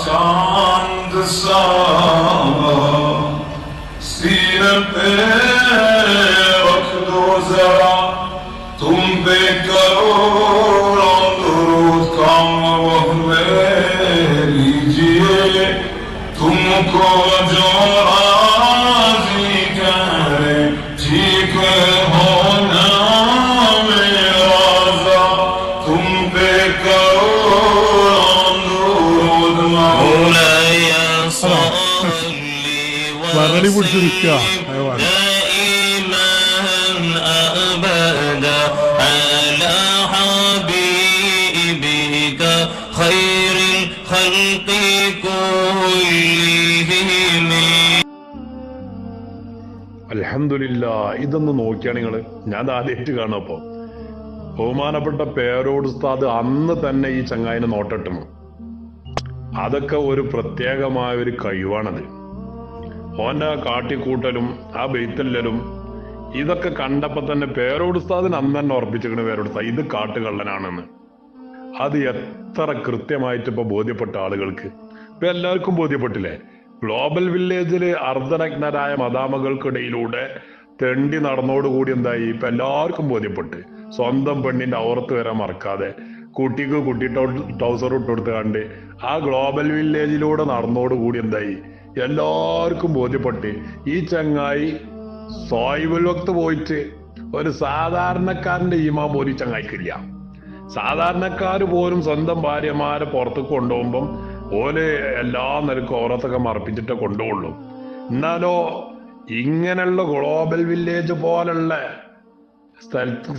चांद सा सीने पे रख दो जरा, तुम पे करो दुरूद कम वह ले लीजिए, तुमको जो राजी करे ठीक होना मेरा, तुम पे करो दुरूद मौलाय सल्ली വരളി പിടിച്ചിരിക്കുക അൽഹംദുലില്ലാ. ഇതൊന്ന് നോക്കിയാണ് നിങ്ങള്, ഞാൻ ആദ്യമായിട്ട് കാണുമ്പോ ബഹുമാനപ്പെട്ട പേരോട് ഉസ്താദ് അന്ന് തന്നെ ഈ ചങ്ങായിനെ നോട്ടിട്ടു. അതൊക്കെ ഒരു പ്രത്യേകമായ ഒരു കഴിവാണത്. ഓന്റെ കാട്ടിക്കൂട്ടലും ആ ബെയ്ത്തല്ലലും ഇതൊക്കെ കണ്ടപ്പോ തന്നെ പേരോട് ഉസ്താദിന് അന്ന് തന്നെ ഉറപ്പിച്ചിരിക്കണ പേരോട് ഉസ്താദ് ഇത് കാട്ടുകള്ളനാണെന്ന്. അത് എത്ര കൃത്യമായിട്ട് ഇപ്പൊ ബോധ്യപ്പെട്ട ആളുകൾക്ക് ഇപ്പൊ എല്ലാവർക്കും ബോധ്യപ്പെട്ടില്ലേ? ഗ്ലോബൽ വില്ലേജില് അർദ്ധനഗ്നരായ മദാമകൾക്കിടയിലൂടെ തെണ്ടി നടന്നോടുകൂടി എന്തായി ഇപ്പൊ എല്ലാവർക്കും ബോധ്യപ്പെട്ട്, സ്വന്തം പെണ്ണിന്റെ ഔറത്ത് വരെ മറക്കാതെ കുട്ടിക്ക് കുട്ടി ട്രൗസർ ഇട്ട് കൊടുത്ത് കണ്ട് ആ ഗ്ലോബൽ വില്ലേജിലൂടെ നടന്നോടുകൂടി എന്തായി എല്ലാവർക്കും ബോധ്യപ്പെട്ട് ഈ ചങ്ങായി സോയിബുൽ വക്ത് പോയിട്ട് ഒരു സാധാരണക്കാരന്റെ ഈമാൻ പോലും ഈ ചങ്ങായിക്കില്ല. സാധാരണക്കാര് പോലും സ്വന്തം ഭാര്യമാരെ പുറത്തേക്ക് കൊണ്ടുപോകുമ്പം ഓല് എല്ലാ നിലക്കും ഓരോത്തൊക്കെ മറപ്പിച്ചിട്ടേ കൊണ്ടുപോകുള്ളൂ. എന്നാലോ ഇങ്ങനെയുള്ള ഗ്ലോബൽ വില്ലേജ് പോലുള്ള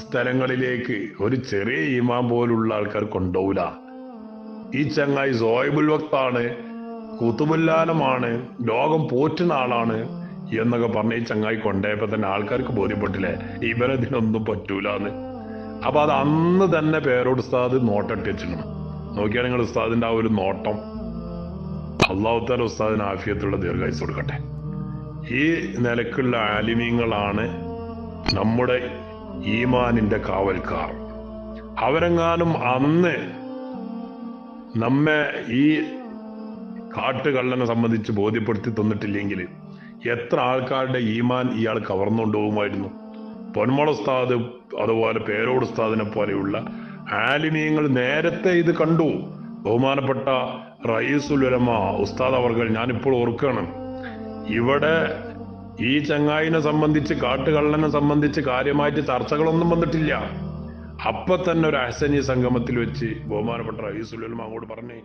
സ്ഥലങ്ങളിലേക്ക് ഒരു ചെറിയ ഈമാൻ പോലുള്ള ആൾക്കാർ കൊണ്ടുപോകില്ല. ഈ ചങ്ങായി സോയിബുൽ വക്താണ്, കുത്തുബുല്ലാലമാണ്, ലോകം പോറ്റുന്ന ആളാണ് എന്നൊക്കെ പറഞ്ഞ് ഈ ചങ്ങായി കൊണ്ടുപോയപ്പോ തന്നെ ആൾക്കാർക്ക് ബോധ്യപ്പെട്ടില്ലേ ഇവരതിനൊന്നും പറ്റൂലെന്ന്. അപ്പൊ അത് അന്ന് തന്നെ പേരോട് ഉസ്താദ് നോട്ടിട്ട് വെച്ചിരുന്നു. നോക്കിയാൽ നിങ്ങൾ ഉസ്താദിന്റെ ആ ഒരു നോട്ടം, അല്ലാഹു തആല ഉസ്താദിന് ആഫിയത്തുള്ള ദീർഘായുസ്സ് കൊടുക്കട്ടെ. ഈ നിലക്കുള്ള ആലിമീങ്ങളാണ് നമ്മുടെ ഈമാനിന്റെ കാവൽക്കാർ. അവരെങ്ങാനും അന്ന് നമ്മെ ഈ കാട്ടുകള്ളനെ സംബന്ധിച്ച് ബോധ്യപ്പെടുത്തി തന്നിട്ടില്ലെങ്കിൽ എത്ര ആൾക്കാരുടെ ഈമാൻ ഇയാൾ കവർന്നുകൊണ്ട് പോകുമായിരുന്നു. പൊന്മള ഉസ്താദ് അതുപോലെ പേരോട് ഉസ്താദിനെ പോലെയുള്ള ആലിമീങ്ങൾ നേരത്തെ ഇത് കണ്ടു. ബഹുമാനപ്പെട്ട റയീസുൽ ഉലമ ഉസ്താദ് അവർകൾ ഞാനിപ്പോൾ ഓർക്കുകയാണ്, ഇവിടെ ഈ ചങ്ങായിനെ സംബന്ധിച്ച് കാട്ടുകള്ളനെ സംബന്ധിച്ച് കാര്യമായിട്ട് ചർച്ചകളൊന്നും വന്നിട്ടില്ല. അപ്പൊ തന്നെ ഒരു അഹ്സനി സംഗമത്തിൽ വെച്ച് ബഹുമാനപ്പെട്ട റയീസുൽ ഉലമ അങ്ങോട്ട് പറഞ്ഞേ,